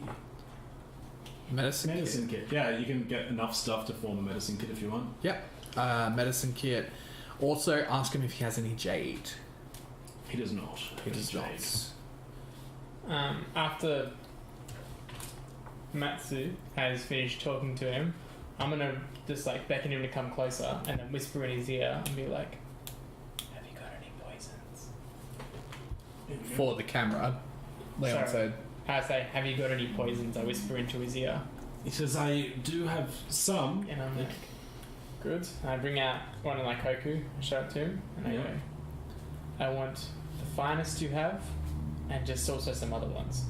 Speaker 3: Medicine kit.
Speaker 1: Yeah, you can get enough stuff to form a medicine kit if you want.
Speaker 3: Yep. Medicine kit. Also, ask him if he has any jade.
Speaker 1: He does not.
Speaker 3: He does
Speaker 1: Jade.
Speaker 3: not.
Speaker 2: After Matsu has finished talking to him, I'm gonna just beckon him to come closer and then whisper in his ear and be like, "Have you got any poisons?"
Speaker 3: For the camera, Leon
Speaker 2: Sorry.
Speaker 3: said.
Speaker 2: I say, "Have you got any poisons?" I whisper into his ear,
Speaker 1: He says, "I do have some."
Speaker 2: and I'm like, "Good." And I bring out one of my koku, I show it to him, and I
Speaker 1: Yeah.
Speaker 2: go, "I want the finest you have, and just also some other ones."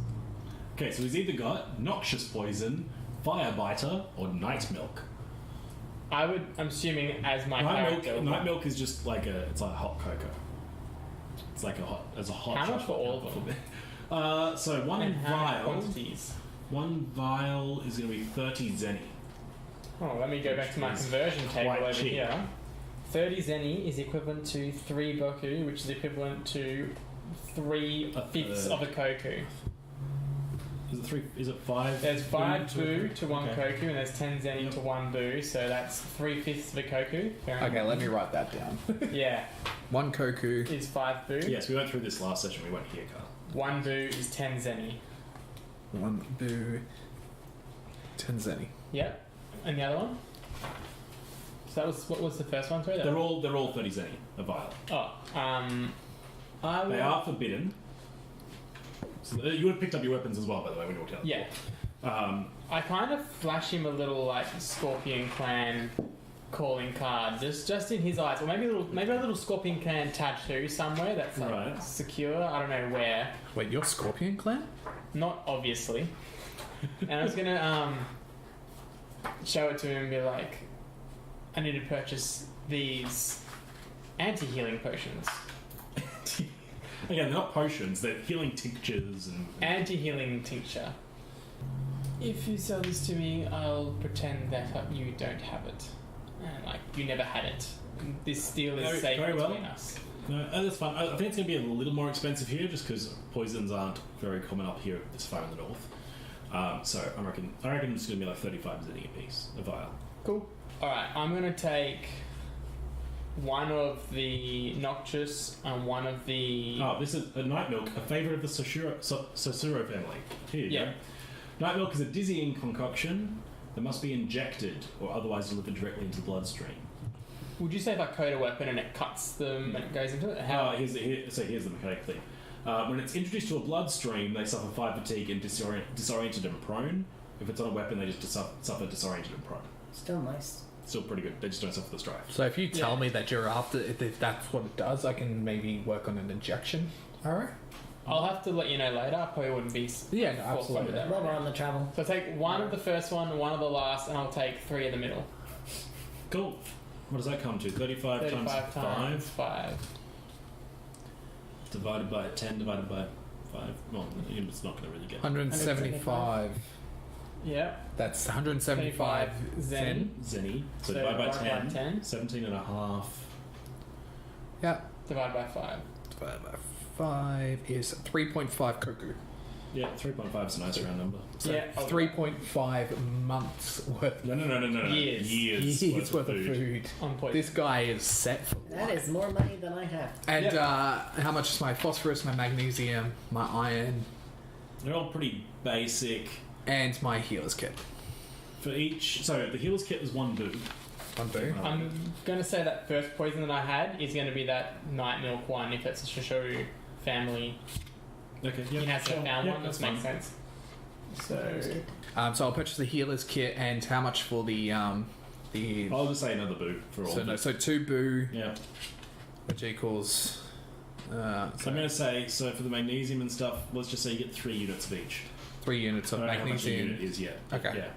Speaker 1: Okay, so he's either got noxious poison, fire biter, or night milk.
Speaker 2: I'm assuming as my
Speaker 1: Night
Speaker 2: character.
Speaker 1: milk is just it's like hot cocoa. It's like a hot
Speaker 2: How much
Speaker 1: chocolate
Speaker 2: for all of them?
Speaker 1: So one
Speaker 2: And how many
Speaker 1: vial.
Speaker 2: quantities?
Speaker 1: One vial is going to be 30 zeni.
Speaker 2: Oh, let me go back to my
Speaker 1: Which is
Speaker 2: conversion table
Speaker 1: quite
Speaker 2: over
Speaker 1: cheap.
Speaker 2: here. 30 zeni is equivalent to 3 boku, which is equivalent to 3/5 of a koku.
Speaker 1: Is it 3? Is it 5?
Speaker 2: There's 5
Speaker 1: to
Speaker 2: bu to 1
Speaker 1: okay.
Speaker 2: koku, and there's 10 zeni
Speaker 1: Yep.
Speaker 2: to 1 bu, so that's 3/5 of a koku. Fair
Speaker 3: Okay,
Speaker 2: enough.
Speaker 3: let me write that down.
Speaker 2: Yeah,
Speaker 3: One koku.
Speaker 2: is 5 bu.
Speaker 1: Yes, we went through this last session. We went here, Carl.
Speaker 2: 1 bu is 10 zeni.
Speaker 3: One boo. 10 zeni.
Speaker 2: Yep. And the other one? So that was, what was the first one? Sorry, that
Speaker 1: They're all 30 zeni a vial.
Speaker 2: Oh, I will...
Speaker 1: They are forbidden. So you would have picked up your weapons as well, by the way, when you walked out.
Speaker 2: Yeah. I kind of flash him a little Scorpion Clan calling card, just in his eyes, or maybe a little Scorpion Clan tattoo somewhere that's
Speaker 1: Right.
Speaker 2: secure. I don't know where.
Speaker 3: Wait, you're Scorpion Clan?
Speaker 2: Not obviously. And I was gonna show it to him and be like, I need to purchase these anti-healing potions.
Speaker 1: Again, they're not potions, they're healing tinctures and.
Speaker 2: Anti-healing tincture. If you sell this to me, I'll pretend that you don't have it. And you never had it. This deal is safe
Speaker 1: very
Speaker 2: between
Speaker 1: well.
Speaker 2: us.
Speaker 1: No, that's fine. I think it's going to be a little more expensive here just because poisons aren't very common up here this far in the north. So I reckon it's going to be like 35 zeni a piece, a vial.
Speaker 2: Cool. Alright, I'm gonna take one of the Noctis and one of the...
Speaker 1: Oh, this is a night milk, a favourite of the Sosuro family. Here you
Speaker 2: Yeah.
Speaker 1: go. Night milk is a dizzying concoction that must be injected or otherwise delivered directly into the bloodstream.
Speaker 2: Would you say if I coat a weapon and it cuts them and it goes into it? How?
Speaker 1: Here's the mechanic thing. When it's introduced to a bloodstream, they suffer 5 fatigue and disoriented and prone. If it's on a weapon, they just suffer disoriented and prone.
Speaker 4: Still nice.
Speaker 1: Still pretty good. They just don't suffer the strife.
Speaker 3: So if you tell
Speaker 2: Yeah.
Speaker 3: me that you're after, if that's what it does, I can maybe work on an injection. Alright.
Speaker 2: I'll have to let you know later. I probably wouldn't be
Speaker 3: Yeah, no,
Speaker 2: forthright
Speaker 3: absolutely.
Speaker 2: with that
Speaker 4: While
Speaker 2: right
Speaker 4: we're
Speaker 2: now.
Speaker 4: on the travel.
Speaker 2: So I'll take one of the first one, one of the last, and I'll take 3 in the middle.
Speaker 1: Cool. What does that come to? 35
Speaker 2: 35
Speaker 1: times
Speaker 2: times
Speaker 1: 5
Speaker 2: 5.
Speaker 1: divided by 10 divided by 5. Well, it's not going to really get.
Speaker 3: 175.
Speaker 2: Yeah.
Speaker 3: That's 175
Speaker 2: zen.
Speaker 1: Zeni. So,
Speaker 2: So
Speaker 1: divided by
Speaker 2: divide by
Speaker 1: 10.
Speaker 2: 10.
Speaker 1: 17 and a half.
Speaker 3: Yeah.
Speaker 2: Divided by 5.
Speaker 3: Divided by 5 is 3.5 koku.
Speaker 1: Yeah, 3.5 is a nice round number.
Speaker 3: So
Speaker 2: Yeah,
Speaker 3: 3.5 months worth.
Speaker 1: No.
Speaker 2: Years.
Speaker 1: Years
Speaker 3: worth of food.
Speaker 2: On point.
Speaker 3: This guy is set for
Speaker 4: That
Speaker 3: life.
Speaker 4: is more money than I have.
Speaker 3: And how much is my phosphorus, my magnesium, my iron,
Speaker 1: They're all pretty basic.
Speaker 3: and my healer's kit?
Speaker 1: For each... So, the healer's kit is 1 boo.
Speaker 3: 1 boo.
Speaker 2: I'm going to say that first poison that I had is going to be that night milk one if it's a Shishoru family.
Speaker 1: Okay,
Speaker 2: He has a found one, that makes sense. So,
Speaker 3: So I'll purchase the healer's kit, and how much for the
Speaker 1: I'll just say another boo for all.
Speaker 3: so 2 boo,
Speaker 1: Yeah.
Speaker 3: which equals.
Speaker 1: So I'm going to say, so for the magnesium and stuff, let's just say you get 3 units of each.
Speaker 3: 3 units of
Speaker 1: I don't know how much a
Speaker 3: magnesium.
Speaker 1: unit is yet.
Speaker 3: Okay.
Speaker 1: Yeah.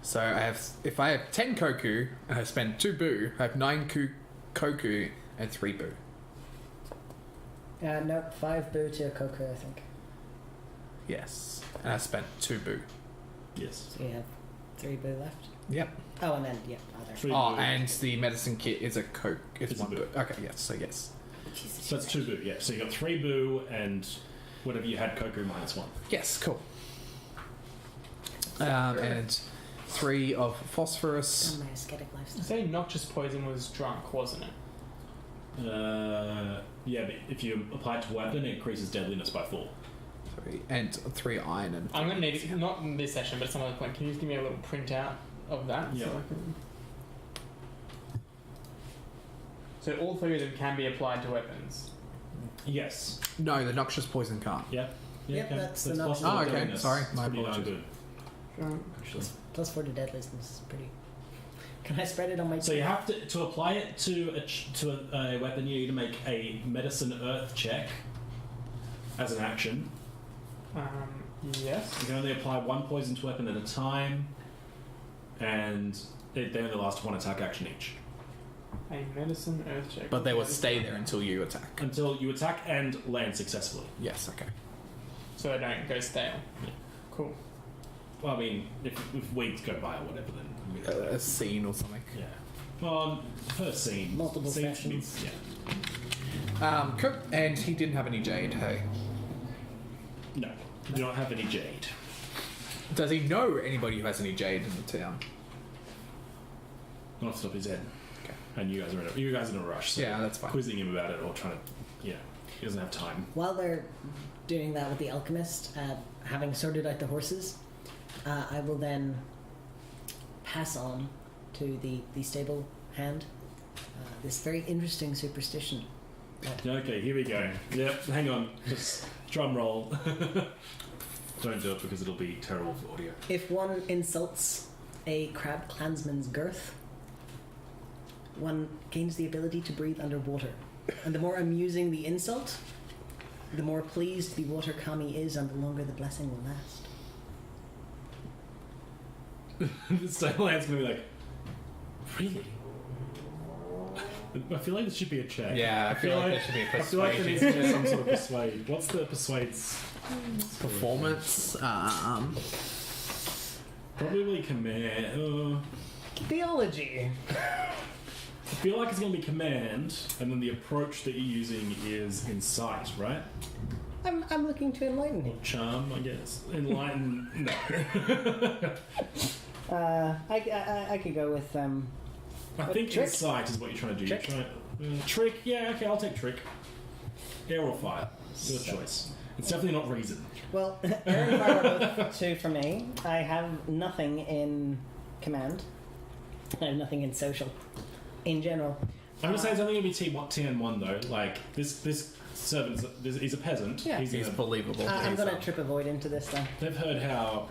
Speaker 3: So if I have 10 koku and I spend 2 boo, I have 9 koku and 3 boo.
Speaker 4: No, 5 boo to a Koku, I think.
Speaker 3: Yes, and I spent 2 boo.
Speaker 1: Yes.
Speaker 4: So you have 3 boo left.
Speaker 3: Yep.
Speaker 4: Oh, and then, yeah, other.
Speaker 1: 3
Speaker 3: Oh,
Speaker 1: boo.
Speaker 3: and the medicine kit is a coke. It's
Speaker 1: It's a
Speaker 3: 1
Speaker 1: boo.
Speaker 3: boo. Okay, yes. So yes.
Speaker 4: Jesus
Speaker 1: So that's 2 boo, yeah. So you got 3 boo and whatever you had, Koku minus 1.
Speaker 3: Yes, cool. And 3 of phosphorus.
Speaker 4: On my ascetic
Speaker 2: I
Speaker 4: lifestyle.
Speaker 2: say noxious poison was drunk, wasn't it?
Speaker 1: Yeah, but if you apply it to weapon, it increases deadliness by 4.
Speaker 3: 3 iron and.
Speaker 2: I'm going to need it, not in this session, but at some other point. Can you just give me a little printout of that?
Speaker 1: Yeah.
Speaker 2: So all 3 of them can be applied to weapons.
Speaker 1: Yes.
Speaker 3: No, the noxious poison can't.
Speaker 1: Yeah.
Speaker 4: Yep,
Speaker 1: okay.
Speaker 4: that's the
Speaker 1: possible
Speaker 4: noxious-
Speaker 3: Oh, okay.
Speaker 1: deadliness.
Speaker 3: Sorry,
Speaker 1: It's
Speaker 3: my
Speaker 1: pretty darn
Speaker 3: apologies.
Speaker 1: good, actually.
Speaker 4: Plus 4 to deadliness is pretty. Can I spread it on my
Speaker 1: So you have to apply it to a weapon. You need to make a medicine earth check as an action.
Speaker 2: Yes.
Speaker 1: You can only apply 1 poison to weapon at a time, and they only last 1 attack action each
Speaker 2: A medicine earth check.
Speaker 3: But they will stay there until you attack.
Speaker 1: until you attack and land successfully.
Speaker 3: Yes, okay.
Speaker 2: So they don't go stale.
Speaker 1: Yeah.
Speaker 2: Cool.
Speaker 1: Well, I mean, if weeds go by or whatever, then I mean,
Speaker 3: A scene or something.
Speaker 1: yeah. Well, first scene.
Speaker 4: Multiple
Speaker 1: Scene should be-
Speaker 4: sessions.
Speaker 1: Yeah.
Speaker 3: Cool. And he didn't have any jade, hey.
Speaker 1: No, you don't have any jade.
Speaker 3: Does he know anybody who has any jade in the town?
Speaker 1: Not off the top of his head.
Speaker 3: Okay.
Speaker 1: And you guys are in a rush. So
Speaker 3: Yeah, that's fine.
Speaker 1: quizzing him about it or trying to, yeah, he doesn't have time.
Speaker 4: While they're doing that with the alchemist, having sorted out the horses, I will then pass on to the stable hand this very interesting superstition.
Speaker 1: Okay, here we go. Yep, hang on. Just drum roll. Don't do it because it'll be terrible for audio.
Speaker 4: If one insults a crab clansman's girth, one gains the ability to breathe underwater. And the more amusing the insult, the more pleased the water kami is and the longer the blessing will last.
Speaker 1: The Stayland's gonna be like, really? I feel like this should be a check.
Speaker 3: Yeah, I feel like there should be a
Speaker 1: I feel like there needs to be some sort of persuade. What's the persuades?
Speaker 3: performance.
Speaker 1: Probably command.
Speaker 2: Theology.
Speaker 1: I feel like it's going to be command, and then the approach that you're using is insight, right?
Speaker 4: I'm looking to enlighten him.
Speaker 1: Charm, I guess. Enlighten, no.
Speaker 4: I could go with
Speaker 1: I think
Speaker 4: trick?
Speaker 1: insight is what you're trying to do.
Speaker 4: Trick?
Speaker 1: You're trying, trick, yeah, okay, I'll take trick. Air or fire. Your choice. It's definitely not reason.
Speaker 4: well, air and fire are both 2 for me. I have nothing in command. I have nothing in social. In general.
Speaker 1: I'm going to say it's only going to be TN1 though. Like, this servant, he's a peasant.
Speaker 4: Yeah.
Speaker 3: He's
Speaker 1: gonna-
Speaker 3: believable.
Speaker 4: I'm going to trip a void into this then.
Speaker 1: They've heard how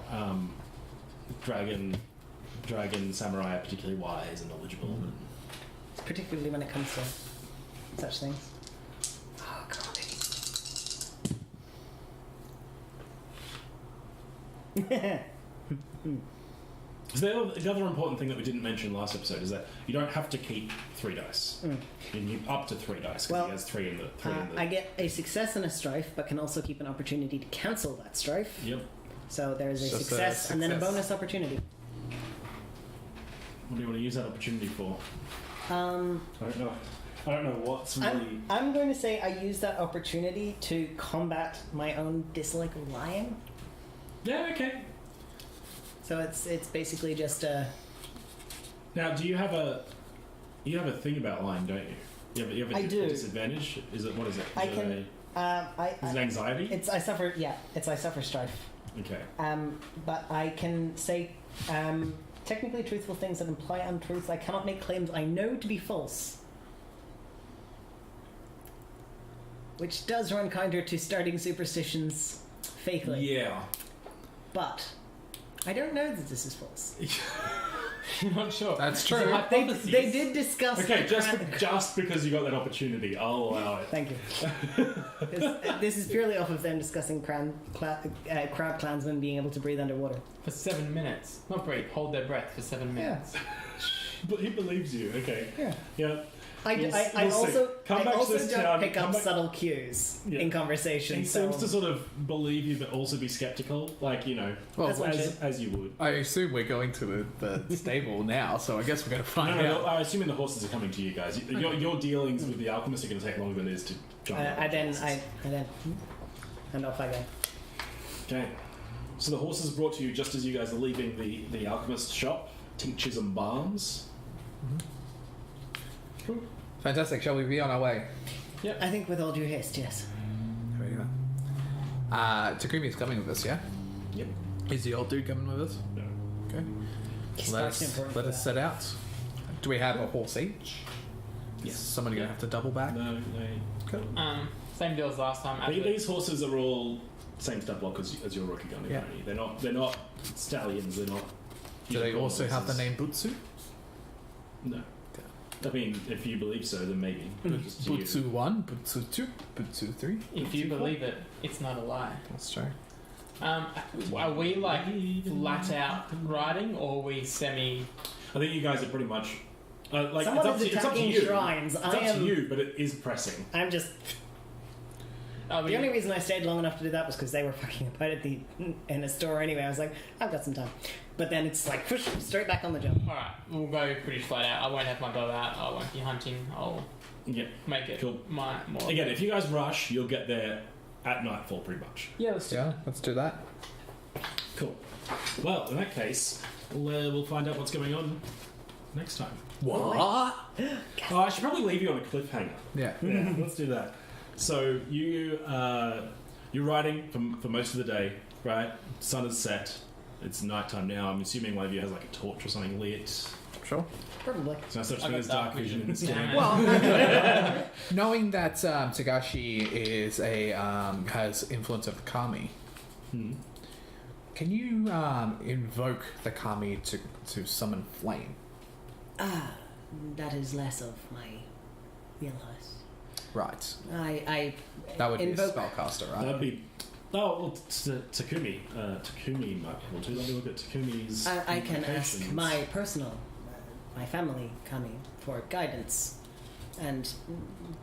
Speaker 1: dragon samurai are particularly wise and knowledgeable. And
Speaker 4: Particularly when it comes to such things. Oh, God.
Speaker 1: so the other important thing that we didn't mention last episode is that you don't have to keep 3 dice. You can keep up to 3 dice because
Speaker 4: Well,
Speaker 1: he has 3 in the.
Speaker 4: I get a success and a strife, but can also keep an opportunity to cancel that strife.
Speaker 1: Yep.
Speaker 4: So there is a
Speaker 3: Just a
Speaker 4: success and then a
Speaker 3: success.
Speaker 4: bonus opportunity.
Speaker 1: What do you want to use that opportunity for?
Speaker 4: Um,
Speaker 1: I don't know. I don't know what's really.
Speaker 4: I'm going to say I use that opportunity to combat my own dislike of lying.
Speaker 1: Yeah. Okay.
Speaker 4: So it's basically just a.
Speaker 1: Now, do you have a thing about lying, don't you? You have a
Speaker 4: I do.
Speaker 1: disadvantage. Is it what is it? Is
Speaker 4: I
Speaker 1: it
Speaker 4: can.
Speaker 1: is it anxiety?
Speaker 4: I suffer. Yeah, I suffer strife.
Speaker 1: Okay.
Speaker 4: But I can say technically truthful things that imply untruth. I cannot make claims I know to be false. Which does run counter to starting superstitions fakely.
Speaker 1: Yeah.
Speaker 4: But I don't know that this is false.
Speaker 2: You're not sure.
Speaker 3: That's
Speaker 2: It's a
Speaker 3: true.
Speaker 2: hypothesis.
Speaker 4: They did discuss.
Speaker 1: Okay,
Speaker 4: the
Speaker 1: just because you got that opportunity, I'll allow it.
Speaker 4: Thank you. This is purely off of them discussing crab clansmen being able to breathe underwater.
Speaker 2: For 7 minutes. Not breathe, hold their breath for 7 minutes.
Speaker 1: But he believes you. Okay.
Speaker 4: Yeah.
Speaker 1: Yeah.
Speaker 4: I
Speaker 1: We'll
Speaker 4: also
Speaker 1: see. Come back to this
Speaker 4: don't
Speaker 1: town,
Speaker 4: pick
Speaker 1: come
Speaker 4: up
Speaker 1: back-
Speaker 4: subtle cues
Speaker 1: Yeah.
Speaker 4: in conversation.
Speaker 1: He
Speaker 4: so
Speaker 1: seems to sort of believe you, but also be skeptical. Like
Speaker 3: Well,
Speaker 4: That's what
Speaker 1: as you would.
Speaker 3: I assume we're going to the stable now, so I guess we're going to find
Speaker 1: No,
Speaker 3: out.
Speaker 1: I'm assuming the horses are coming to you guys. Your dealings with the alchemist are going to take longer than it is to jump.
Speaker 4: I then and off I go.
Speaker 1: Okay. So the horses are brought to you just as you guys are leaving the alchemist shop, tinctures and balms. Cool.
Speaker 3: Fantastic. Shall we be on our way?
Speaker 4: I think with all due haste, yes.
Speaker 3: There we go. Takumi's coming with us, yeah?
Speaker 1: Yep.
Speaker 3: Is the old dude coming with us?
Speaker 1: No.
Speaker 3: Okay.
Speaker 4: He's
Speaker 3: Let
Speaker 4: far
Speaker 3: us,
Speaker 4: too important
Speaker 3: let
Speaker 4: for
Speaker 3: us
Speaker 4: that.
Speaker 3: set out. Do we have a horse each?
Speaker 1: Yes.
Speaker 3: Is somebody going to have to double back?
Speaker 1: No, they.
Speaker 3: Cool.
Speaker 2: Same deal as last time.
Speaker 1: These horses are all same stat block as your Rokugan.
Speaker 3: Yeah.
Speaker 1: They're not stallions. They're not.
Speaker 3: Do they
Speaker 1: unicorn
Speaker 3: also have the
Speaker 1: horses.
Speaker 3: name Butsu?
Speaker 1: No. I mean, if you believe so, then maybe. But just to you.
Speaker 3: Butsu 1, Butsu 2, Butsu 3.
Speaker 2: If you believe it, it's not a lie.
Speaker 3: That's true.
Speaker 2: Are we like flat out riding, or are we semi?
Speaker 1: I think you guys are pretty much. Like
Speaker 4: Someone is
Speaker 1: it's up to
Speaker 4: attacking
Speaker 1: you.
Speaker 4: shrines.
Speaker 1: It's up to you, but it is pressing.
Speaker 4: I'm just.
Speaker 2: Are we,
Speaker 4: The only reason I stayed long enough to do that was because they were fucking about at in a store anyway. I was like, I've got some time. But then it's like, push straight back on the jump.
Speaker 2: all right, we'll go pretty flat out. I won't have my bow out. I won't be hunting. I'll
Speaker 1: Yeah.
Speaker 2: make it
Speaker 1: Cool.
Speaker 2: more.
Speaker 1: Again, if you guys rush, you'll get there at nightfall, pretty much.
Speaker 2: Yeah, let's do
Speaker 3: Yeah, let's do that.
Speaker 1: Cool. Well, in that case, we'll find out what's going on next time.
Speaker 3: What?
Speaker 1: Oh, I should probably leave you on a cliffhanger.
Speaker 3: Yeah.
Speaker 1: Yeah, let's do that. So you're riding for most of the day, right? Sun is set. It's nighttime now. I'm assuming one of you has like a torch or something lit.
Speaker 3: Sure.
Speaker 4: Probably.
Speaker 1: There's no such
Speaker 2: I
Speaker 1: thing
Speaker 2: got
Speaker 1: as dark
Speaker 2: dark
Speaker 1: vision in this
Speaker 2: vision.
Speaker 1: game.
Speaker 3: Well, knowing that Tagashi is has influence of the kami,
Speaker 1: Hmm.
Speaker 3: can you invoke the kami to summon flame?
Speaker 4: That is less of my wheelhouse.
Speaker 3: Right.
Speaker 4: I
Speaker 3: That would
Speaker 4: invoke.
Speaker 3: be a spellcaster, right?
Speaker 1: That'd be. Oh, well, Takumi. Takumi might be able to. Let me look at Takumi's.
Speaker 4: I can ask
Speaker 1: implications.
Speaker 4: my personal, my family coming for guidance and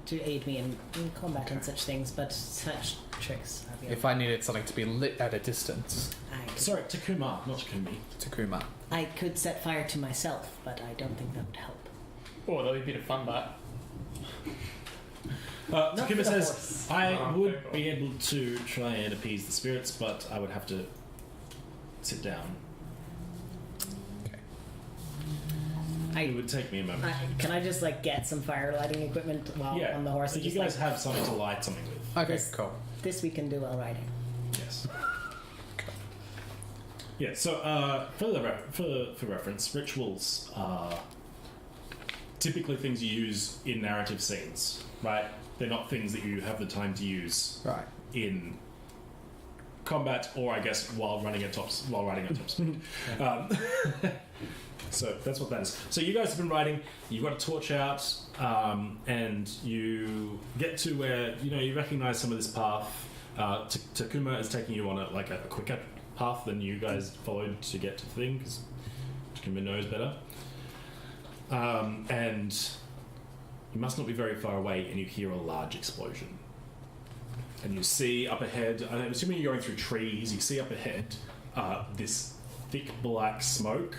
Speaker 4: to aid me in combat and such things, but such tricks. I'll be
Speaker 3: If I needed something to be lit at a distance,
Speaker 1: Sorry, Takuma, not Takumi.
Speaker 3: Takuma.
Speaker 4: I could set fire to myself, but I don't think that would help.
Speaker 2: Oh, that'll be a bit of fun, but
Speaker 4: Not for
Speaker 1: Takuma
Speaker 4: the
Speaker 1: says,
Speaker 4: horse.
Speaker 1: I
Speaker 2: Oh,
Speaker 1: would
Speaker 2: okay, cool.
Speaker 1: be able to try and appease the spirits, but I would have to sit down.
Speaker 4: I,
Speaker 1: It would take me a moment.
Speaker 4: can I just like get some fire lighting equipment while
Speaker 1: Yeah,
Speaker 4: on the horse?
Speaker 1: so
Speaker 4: And
Speaker 1: you
Speaker 4: just,
Speaker 1: guys
Speaker 4: like,
Speaker 1: have something to light something with.
Speaker 3: Okay,
Speaker 4: This-
Speaker 3: cool.
Speaker 4: this we can do while riding.
Speaker 1: Yes. Yeah. So, for reference, rituals are typically things you use in narrative scenes, right? They're not things that you have the time to use
Speaker 3: Right.
Speaker 1: in combat, or I guess while riding at top speed. So that's what that is. So you guys have been riding. You've got a torch out, and you get to where you recognize some of this path. Takuma is taking you on a quicker path than you guys followed to get to the thing because Takuma knows better. And you must not be very far away, and you hear a large explosion. And you see up ahead, I'm assuming you're going through trees, you see up ahead this thick black smoke,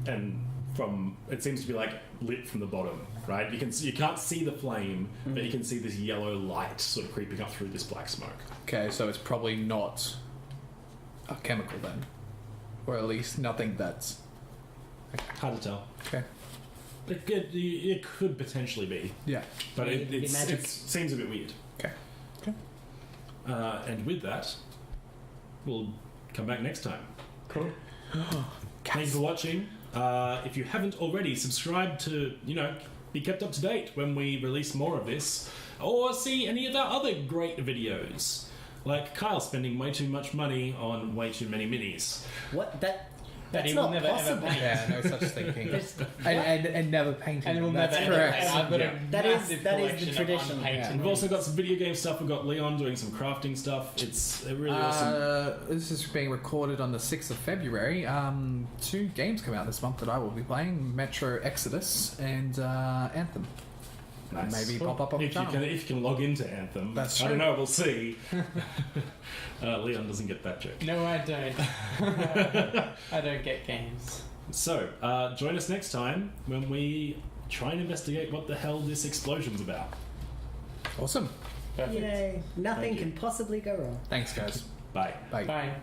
Speaker 1: and from. It seems to be like lit from the bottom, right? You can't see the flame, but you can see this yellow light sort of creeping up through this black smoke.
Speaker 3: Okay, so it's probably not a chemical then, or at least nothing that's
Speaker 1: Hard to tell.
Speaker 3: okay.
Speaker 1: It could potentially be,
Speaker 3: Yeah.
Speaker 1: but
Speaker 4: Maybe it'd be
Speaker 1: it
Speaker 4: magic.
Speaker 1: seems a bit weird.
Speaker 3: Okay.
Speaker 1: And with that, we'll come back next time.
Speaker 2: Cool.
Speaker 1: Thanks for watching. If you haven't already, subscribe to, be kept up to date when we release more of this, or see any of our other great videos, like Kyle spending way too much money on way too many minis.
Speaker 4: What? That's
Speaker 2: he will
Speaker 4: not
Speaker 2: never, ever
Speaker 4: possible.
Speaker 2: paint.
Speaker 3: Yeah, no such thinking.
Speaker 4: There's-
Speaker 3: and never painting.
Speaker 2: And it will
Speaker 3: That's
Speaker 2: never
Speaker 3: correct.
Speaker 2: end. I've got
Speaker 1: Yeah.
Speaker 2: a
Speaker 4: That is-
Speaker 2: massive
Speaker 4: that is the
Speaker 2: collection of
Speaker 4: tradition.
Speaker 2: unpainted
Speaker 3: Yeah.
Speaker 1: We've also got some video game stuff. We've got Leon doing some crafting stuff. It's really awesome.
Speaker 3: This is being recorded on the 6th of February. 2 games come out this month that I will be playing: Metro Exodus and Anthem.
Speaker 1: Nice.
Speaker 3: Maybe pop up on the
Speaker 1: If you
Speaker 3: channel.
Speaker 1: if you can log into Anthem.
Speaker 3: That's
Speaker 1: I don't
Speaker 3: true.
Speaker 1: know, we'll see. Leon doesn't get that joke.
Speaker 2: No, I don't. I don't get games.
Speaker 1: So, join us next time when we try and investigate what the hell this explosion's about.
Speaker 3: Awesome.
Speaker 2: Perfect.
Speaker 4: Yay. Nothing
Speaker 1: Thank you.
Speaker 4: can possibly go wrong.
Speaker 3: Thanks, guys.
Speaker 1: Bye.
Speaker 3: Bye.
Speaker 2: Bye.